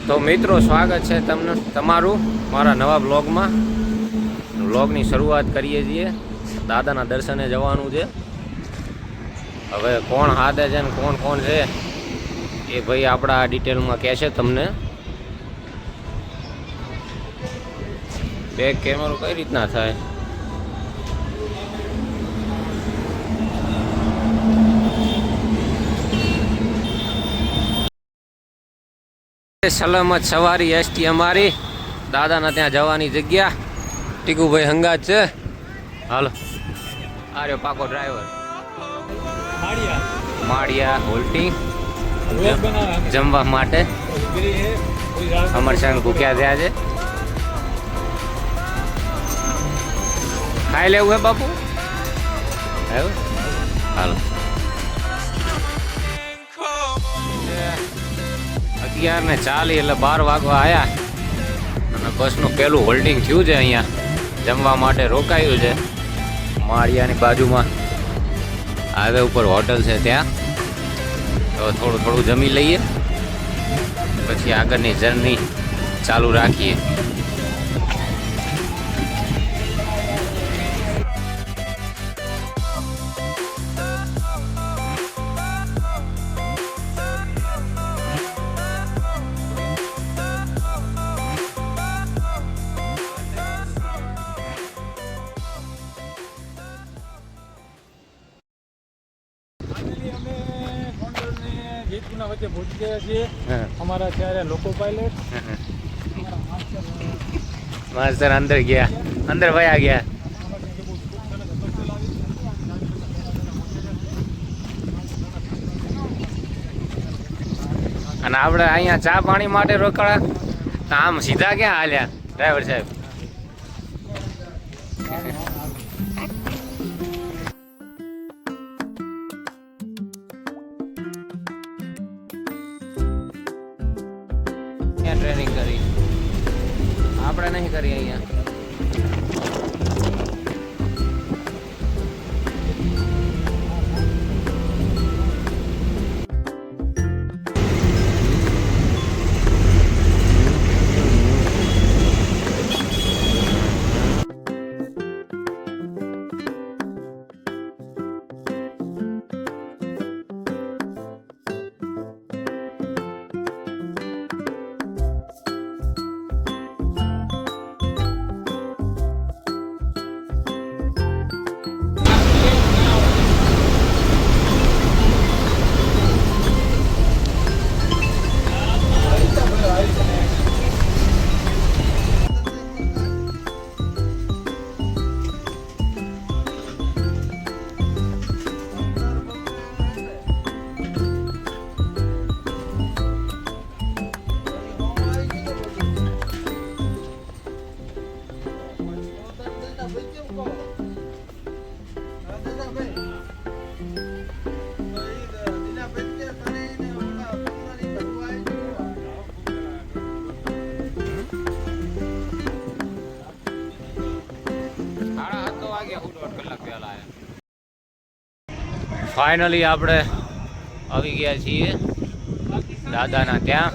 તો મિત્રો સ્વાગત છે તમને તમારું મારા નવા બ્લોગમાં. બ્લોગની શરૂઆત કરીએ છીએ. દાદાના દર્શને જવાનું છે. હવે કોણ હાથે છે ને કોણ કોણ છે એ ભાઈ આપણા ડિટેલમાં કહેશે તમને. બેક કેમેરો કઈ રીતના થાય? સલામત સવારી એસટી અમારી દાદાના ત્યાં જવાની જગ્યા. ટીકુભાઈ હંગાત છે. હાલો આર્યો પાકો ડ્રાઈવર માળિયા હોલ્ટિંગ જમવા માટે અમરસંગ ભૂખ્યા થયા છે. ખાઈ લેવું હે બાપુ? એવું હાલો. 11:40 એટલે 12 વાગવા આવ્યા અને બસનું પહેલું હોલ્ડિંગ થયું છે. અહીંયા જમવા માટે રોકાયું છે. માળિયાની બાજુમાં હાઈવે ઉપર હોટલ છે, ત્યાં તો થોડું થોડું જમી લઈએ, પછી આગળની જર્ની ચાલુ રાખીએ. વચ્ચે પહોંચી ગયા છીએ. અમારા ત્યારે લોકો પાયલટ માસ્ટર અંદર ગયા, અંદર વયા ગયા. અને આપણે અહીંયા ચા પાણી માટે રોકાણા, આમ સીધા ક્યાં હાલ્યા ડ્રાઈવર સાહેબ? ટ્રેનિંગ કરી આપણે નહીં કરી અહીંયા. ફાઇનલી આપણે આવી ગયા છીએ દાદાના ત્યાં.